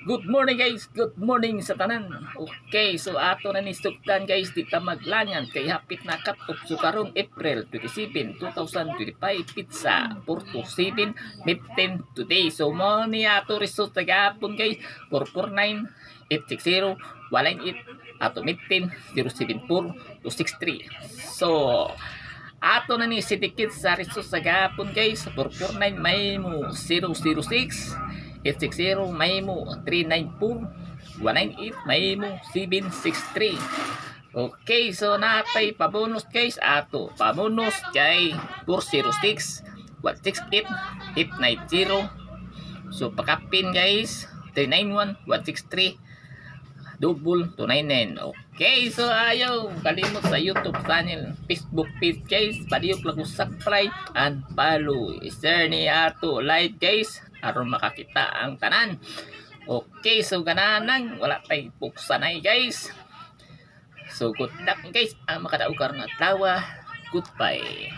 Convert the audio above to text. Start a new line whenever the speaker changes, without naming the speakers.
Good morning guys, good morning sa tanan. Okay, so ato na nisuktan guys dita maglangan kay hapit na cut-off so karon April 27, 2025 pizza 427 meeting today. So mo ni ato result tagapon guys 449 860 198 ato meeting 074 263. So ato na ni sidikit sa result sa gapon guys 449 may mo 006 860 may mo 394 198 may mo 763. Okay, so natay pabonus guys ato pabonus kay 406 168 890. So pakapin guys 391 163 double 299. Okay, so ayaw kalimot sa YouTube channel, Facebook page guys, padiyok lang subscribe and follow. Share ni ato live guys aron makakita ang tanan. Okay, so gananang wala pay puksanay guys. So good luck guys ang makadaog karon na tawa. Goodbye.